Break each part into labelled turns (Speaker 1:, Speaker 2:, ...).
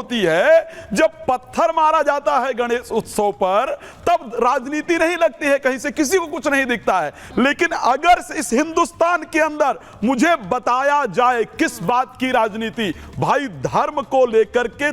Speaker 1: होती है जब पत्थर मारा जाता है गणेश उत्सव पर, तब राजनीति नहीं लगती है, कहीं से किसी को कुछ नहीं दिखता है। लेकिन अगर इस हिंदुस्तान के अंदर मुझे बताया जाए किस बात की राजनीति, भाई धर्म को लेकर के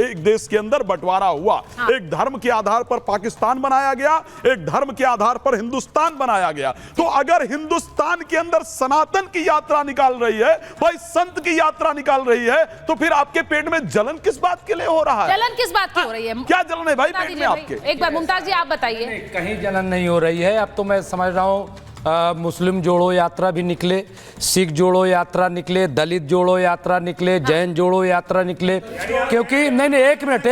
Speaker 1: एक देश के अंदर बंटवारा हुआ। हाँ। एक धर्म के आधार पर पाकिस्तान बनाया गया, एक धर्म के आधार पर हिंदुस्तान बनाया गया। तो अगर हिंदुस्तान के अंदर सनातन की यात्रा निकाल रही है, भाई संत की यात्रा निकाल रही है, तो फिर आपके पेट में जलन किस बात के लिए हो रहा है?
Speaker 2: जलन किस बात की हो रही है?
Speaker 1: क्या जलन है भाई पेट में आपके?
Speaker 2: एक बार मुमताज जी आप बताइए।
Speaker 3: कहीं जलन नहीं हो रही है। अब तो मैं समझ रहा हूँ मुस्लिम जोड़ो यात्रा भी निकले, सिख जोड़ो यात्रा निकले, दलित जोड़ो यात्रा निकले, जैन जोड़ो यात्रा निकले। क्योंकि नहीं एक मिनट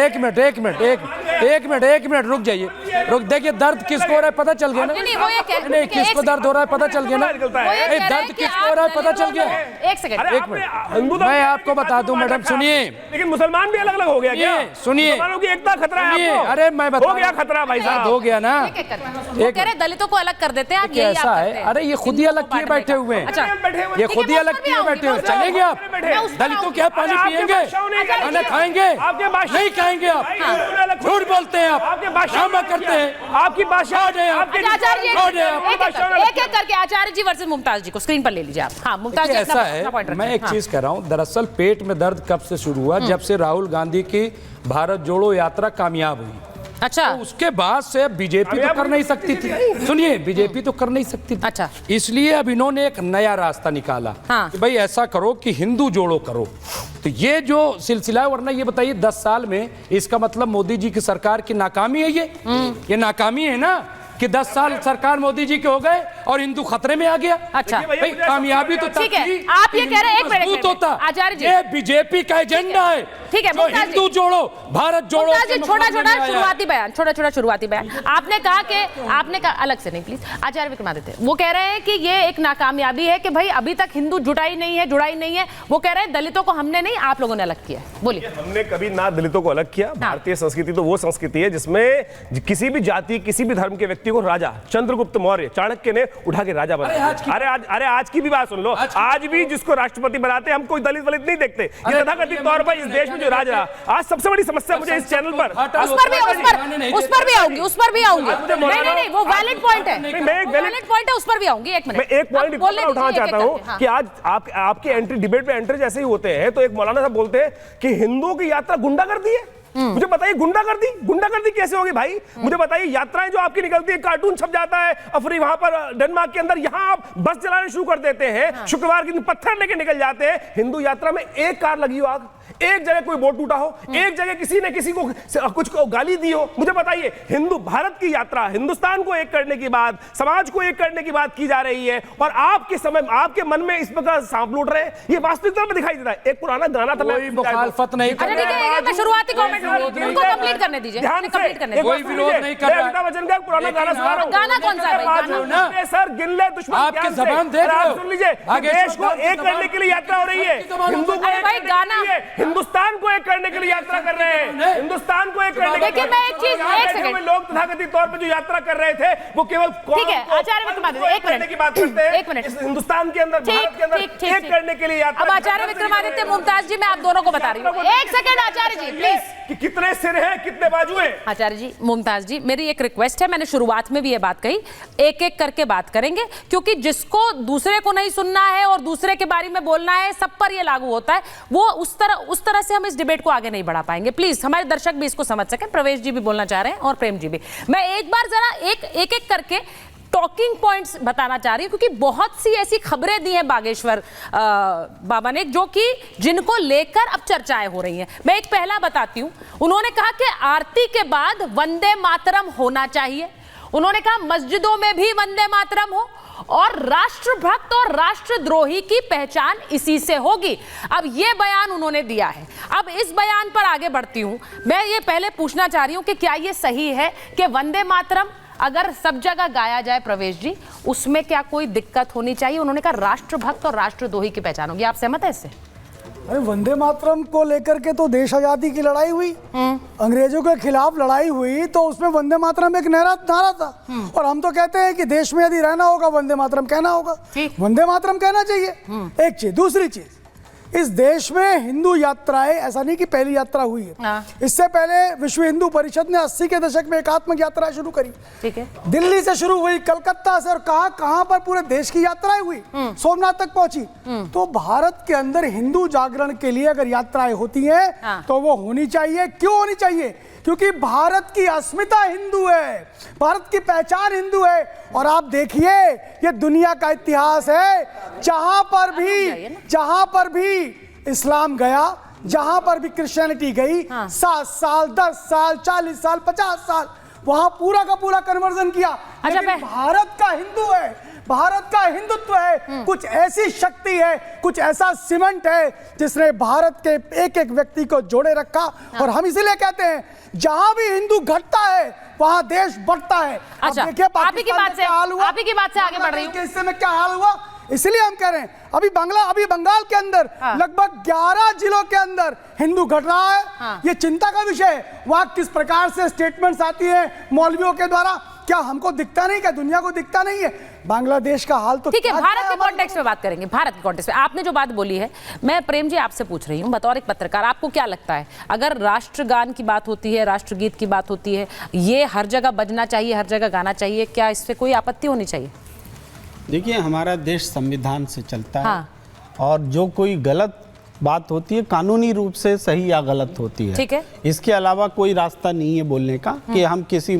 Speaker 3: रुक जाइए, रुक। देखिए दर्द किसको हो रहा है पता चल गया ना? नहीं किसको दर्द हो रहा है पता चल गया ना? दर्द किसको हो रहा है पता चल गया?
Speaker 2: एक मिनट
Speaker 3: मैं आपको बता दूं मैडम, सुनिए।
Speaker 4: लेकिन मुसलमान भी अलग अलग हो गया क्या?
Speaker 3: सुनिए,
Speaker 4: मुसलमानों की एकता खतरा है आपको।
Speaker 3: अरे मैं बता,
Speaker 4: हो गया खतरा भाई साहब,
Speaker 3: हो गया ना।
Speaker 2: वो कह रहे दलितों को अलग कर देते हैं, आप यही आप करते हैं।
Speaker 3: अरे ये खुद ही अलग किए बैठे हुए हैं।
Speaker 2: अच्छा,
Speaker 3: ये खुद ही अलग किए बैठे हुए। चलेंगे आप दलितों क्या पानी पिएंगे, खाना खाएंगे? नहीं खाएंगे आप, झूठ बोलते हैं आप, ड्रामा करते हैं।
Speaker 4: आपकी भाषा
Speaker 2: एक एक करके आचार्य जी वर्सेस मुमताज जी को स्क्रीन पर ले लीजिए आप। हाँ मुमताज जी,
Speaker 3: ऐसा है, मैं एक चीज कह रहा हूँ, दरअसल पेट में दर्द कब से शुरू हुआ? जब से राहुल गांधी की भारत जोड़ो यात्रा कामयाब हुई।
Speaker 2: अच्छा,
Speaker 3: तो उसके बाद से बीजेपी तो कर नहीं सकती थी। सुनिए, बीजेपी तो कर नहीं सकती थी।
Speaker 2: अच्छा,
Speaker 3: इसलिए अब इन्होंने एक नया रास्ता निकाला।
Speaker 2: हाँ।
Speaker 3: कि भाई ऐसा करो कि हिंदू जोड़ो करो। तो ये जो सिलसिला है, वरना ये बताइए 10 साल में इसका मतलब मोदी जी की सरकार की नाकामी है ये नाकामी है ना, कि 10 साल सरकार मोदी जी के हो गए और हिंदू खतरे में आ गया।
Speaker 2: अच्छा
Speaker 3: भाई कामयाबी तो
Speaker 2: ठीक है, आप ये कह रहे हैं, एक मिनट
Speaker 3: होता
Speaker 2: आचार्य जी,
Speaker 3: ये बीजेपी का एजेंडा है।
Speaker 2: ठीक है,
Speaker 3: हिंदू जोड़ो भारत जोड़ो।
Speaker 2: छोटा छोटा शुरुआती बयान आपने कहा अलग से नहीं प्लीज। आचार्य विक्रमादित्य वो कह रहे हैं कि ये एक नाकामयाबी है कि भाई अभी तक हिंदू जुड़ाई नहीं है। वो कह रहे हैं दलितों को हमने नहीं, आप लोगों ने अलग किया। बोलिए।
Speaker 4: हमने कभी ना दलितों को अलग किया। भारतीय संस्कृति तो वो संस्कृति है जिसमें किसी भी जाति, किसी भी धर्म के व्यक्ति को राजा चंद्रगुप्त मौर्य, चाणक्य ने उठा के राजा बनाया। अरे आज की भी बात सुन लो। आज भी जिसको राष्ट्रपति बनाते हम कोई दलित वलित नहीं देखते। ये तथाकथित तौर पर इस देश में जो राज रहा, आज सबसे बड़ी समस्या मुझे इस चैनल पर
Speaker 2: उस पर भी आऊंगी नहीं वो वैलिड पॉइंट है, उस पर भी आऊंगी। एक मिनट,
Speaker 4: मैं एक पॉइंट उठाना चाहता हूं कि आज आपके एंट्री डिबेट में एंट्री जैसे ही होते हैं तो एक मौलाना साहब बोलते हैं कि हिंदुओं की यात्रा गुंडागर्दी है। मुझे बताइए गुंडागर्दी कैसे होगी भाई? मुझे बताइए, यात्राएं जो आपकी निकलती है, कार्टून छप जाता है अफरी वहां पर डेनमार्क के अंदर, यहां आप बस चलाने शुरू कर देते हैं। हाँ। शुक्रवार के दिन पत्थर लेके निकल जाते हैं। हिंदू यात्रा में एक कार लगी हो आग, एक जगह कोई बोर्ड टूटा हो, एक जगह किसी ने किसी को कुछ गाली दी हो। मुझे बताइए, हिंदू भारत की यात्रा हिंदुस्तान को एक करने की बात, समाज को एक करने की बात की जा रही है, और आपके समय आपके मन में इस प्रकार सांप लूट रहे हैं। ये वास्तविकता में दिखाई देता है। एक पुराना गाना था,
Speaker 3: कोई मुखालफत नहीं कर रहा है।
Speaker 2: शुरुआती कमेंट उनको कंप्लीट करने दीजिए, कंप्लीट करने दीजिए।
Speaker 3: कोई विरोध नहीं कर रहा।
Speaker 4: अमिताभ बच्चन का पुराना गाना सुना रहा हूं।
Speaker 2: गाना कौन सा है?
Speaker 4: सर गिन ले दुश्मन
Speaker 3: आपकी जबान देख लो।
Speaker 4: सुन लीजिए, देश को एक करने के लिए यात्रा हो रही है। हिंदू को एक
Speaker 2: भाई गाना,
Speaker 4: हिंदुस्तान को एक करने के लिए यात्रा कर रहे हैं। हिंदुस्तान को एक करने के लिए।
Speaker 2: मैं एक चीज, एक सेकंड,
Speaker 4: लोग तथाकथित तौर पर जो यात्रा कर रहे थे वो केवल
Speaker 2: ठीक है आचार्य विक्रमादित्य, एक मिनट
Speaker 4: की बात करते हैं।
Speaker 2: एक मिनट,
Speaker 4: हिंदुस्तान के अंदर, भारत के अंदर एक करने के लिए यात्रा।
Speaker 2: अब आचार्य विक्रमादित्य, मुमताज जी, मैं आप दोनों को बता रही हूँ। एक सेकंड आचार्य जी प्लीज,
Speaker 4: कि कितने सिर हैं, कितने बाजू हैं।
Speaker 2: आचार्य जी, मुमताज जी, मेरी एक रिक्वेस्ट है, मैंने शुरुआत में भी ये बात कही, एक एक करके बात करेंगे, क्योंकि जिसको दूसरे को नहीं सुनना है और दूसरे के बारे में बोलना है, सब पर ये लागू होता है। वो उस तरह से हम इस डिबेट को आगे नहीं बढ़ा पाएंगे। प्लीज हमारे दर्शक भी इसको समझ सकें। प्रवेश जी भी बोलना चाह रहे हैं और प्रेम जी भी। मैं एक बार जरा एक एक करके टॉकिंग पॉइंट्स बताना चाह रही हूं, क्योंकि बहुत सी ऐसी खबरें दी हैं बागेश्वर बाबा ने, जो कि जिनको लेकर अब चर्चाएं हो रही हैं। मैं एक पहला बताती हूं। उन्होंने कहा कि आरती के बाद वंदे मातरम होना चाहिए। उन्होंने कहा मस्जिदों में भी वंदे मातरम हो, और राष्ट्रभक्त और राष्ट्रद्रोही की पहचान इसी से होगी। अब ये बयान उन्होंने दिया है। अब इस बयान पर आगे बढ़ती हूं। मैं ये पहले पूछना चाह रही हूं कि क्या ये सही है कि वंदे मातरम अगर सब जगह गाया जाए, प्रवेश जी, उसमें क्या कोई दिक्कत होनी चाहिए? उन्होंने कहा राष्ट्रभक्त और राष्ट्रद्रोही की पहचान होगी। आप सहमत है इससे?
Speaker 5: अरे वंदे मातरम को लेकर के तो देश आजादी की लड़ाई हुई, अंग्रेजों के खिलाफ लड़ाई हुई, तो उसमें वंदे मातरम एक नारा था। और हम तो कहते हैं कि देश में यदि रहना होगा वंदे मातरम कहना होगा, वंदे मातरम कहना चाहिए। एक चीज। दूसरी चीज, इस देश में हिंदू यात्राएं, ऐसा नहीं कि पहली यात्रा हुई है,
Speaker 2: हाँ।
Speaker 5: इससे पहले विश्व हिंदू परिषद ने 80 के दशक में एकात्मक यात्रा शुरू करी।
Speaker 2: ठीक है।
Speaker 5: दिल्ली से शुरू हुई, कलकत्ता से, और कहां पर पूरे देश की यात्राएं हुई, सोमनाथ तक पहुंची। तो भारत के अंदर हिंदू जागरण के लिए अगर यात्राएं होती हैं,
Speaker 2: हाँ।
Speaker 5: तो वो होनी चाहिए। क्यों होनी चाहिए? क्योंकि भारत की अस्मिता हिंदू है, भारत की पहचान हिंदू है। और आप देखिए, ये दुनिया का इतिहास है, जहां पर भी इस्लाम गया, जहां पर भी क्रिश्चियनिटी गई, 7 साल, 10 साल, 40 साल, 50 साल, वहां पूरा का पूरा कन्वर्जन किया। लेकिन भारत का हिंदू है, भारत का हिंदुत्व है, कुछ ऐसी शक्ति है, कुछ ऐसा सीमेंट है जिसने भारत के एक एक व्यक्ति को जोड़े रखा। और हम इसीलिए कहते हैं, जहां भी हिंदू घटता है वहां देश बढ़ता है।
Speaker 2: अच्छा,
Speaker 5: देखिए
Speaker 2: आप ही की बात से आगे बढ़ रही हूं।
Speaker 5: हिस्से में क्या हाल हुआ, इसलिए हम कह रहे हैं, अभी बंगाल के अंदर लगभग 11 जिलों के अंदर हिंदू घट रहा है। ये चिंता का विषय है। वहां किस प्रकार से स्टेटमेंट्स आती है मौलवियों के द्वारा, क्या हमको दिखता नहीं, क्या दुनिया को दिखता नहीं है? बांग्लादेश का हाल तो
Speaker 2: ठीक है, भारत के कॉन्टेक्स्ट में बात करेंगे। भारत के कॉन्टेक्स्ट में आपने जो बात बोली है, मैं प्रेम जी आपसे पूछ रही हूँ, बतौर एक पत्रकार, आपको क्या लगता है, अगर राष्ट्रगान की बात होती है, राष्ट्रगीत की बात होती है, ये हर जगह बजना चाहिए, हर जगह गाना चाहिए, क्या इससे कोई आपत्ति होनी चाहिए?
Speaker 6: देखिए, हमारा देश संविधान से चलता है।
Speaker 2: हाँ।
Speaker 6: और जो कोई गलत बात होती है कानूनी रूप से सही या गलत होती है।
Speaker 2: ठीक है।
Speaker 6: इसके अलावा कोई रास्ता नहीं है बोलने का कि हम किसी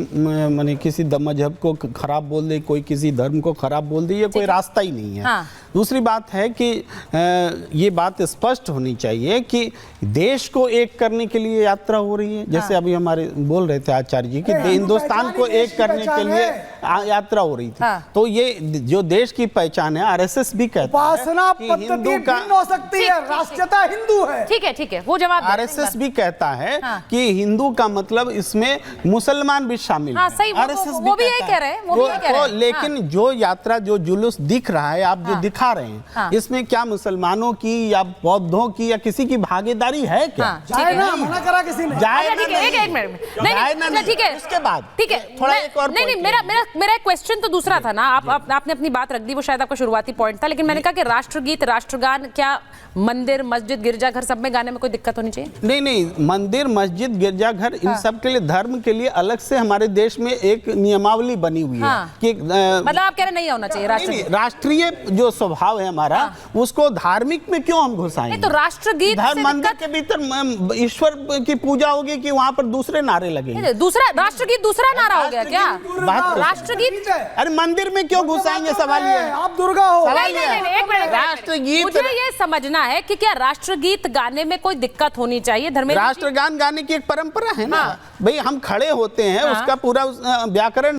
Speaker 6: किसी मजहब को खराब बोल दे, कोई किसी धर्म को खराब बोल दे, ये कोई रास्ता ही नहीं है।
Speaker 2: हाँ।
Speaker 6: दूसरी बात है कि ये बात स्पष्ट होनी चाहिए कि देश को एक करने के लिए यात्रा हो रही है। जैसे अभी हमारे बोल रहे थे आचार्य जी कि हिंदुस्तान को एक करने के लिए यात्रा हो रही थी। तो ये जो देश की पहचान है, आरएसएस भी कहता है कि हिंदू का
Speaker 5: हो सकती है, राष्ट्रीयता हिंदू है।
Speaker 2: ठीक है, वो जवाब
Speaker 6: आरएसएस भी कहता है कि हिंदू का मतलब इसमें मुसलमान भी शामिल
Speaker 2: हाँ,
Speaker 6: है।
Speaker 2: सही, वो भी यही कह रहे हैं,
Speaker 6: लेकिन जो यात्रा, जो जुलूस दिख रहा है, आप जो दिखा रहे हैं, इसमें क्या मुसलमानों की या बौद्धों की या किसी की भागीदारी है क्या?
Speaker 5: जाए ना, मना करा किसी ने।
Speaker 6: जाए
Speaker 2: ठीक है, एक मिनट, नहीं, ठीक है,
Speaker 6: उसके बाद
Speaker 2: ठीक है,
Speaker 6: थोड़ा एक और
Speaker 2: नहीं, मेरा क्वेश्चन तो दूसरा था ना। आपने अपनी बात रख दी, वो शायद आपका शुरुआती पॉइंट था, लेकिन मैंने कहा कि राष्ट्रगीत, राष्ट्रगान, क्या मंदिर, मस्जिद, गिरजाघर सब में गाने में कोई दिक्कत होनी चाहिए?
Speaker 6: नहीं, मंदिर, मस्जिद, गिरजाघर, इन सब के लिए, धर्म के लिए अलग से हमारे देश में एक नियमावली बनी हुई है कि
Speaker 2: मतलब आप कह रहे नहीं होना चाहिए
Speaker 6: राष्ट्रीय जो स्वभाव है हमारा, उसको धार्मिक में क्यों हम घुसाएंगे?
Speaker 2: तो राष्ट्रगीत से
Speaker 6: मंदिर के भीतर ईश्वर की पूजा होगी कि वहां पर दूसरे नारे लगेंगे?
Speaker 2: दूसरा राष्ट्रगीत, दूसरा नारा हो गया क्या? राष्ट्रगीत,
Speaker 6: अरे मंदिर में क्यों घुसाएंगे? सवाल ये है।
Speaker 5: आप दुर्गा हो।
Speaker 2: एक मिनट,
Speaker 6: राष्ट्रगीत,
Speaker 2: मुझे ये समझना है कि क्या राष्ट्रगीत गाने में कोई दिक्कत होनी चाहिए? धर्मेंद्र,
Speaker 6: राष्ट्रगान गाने की एक परंपरा है ना भाई, हम खड़े होते हैं, उसका पूरा व्याकरण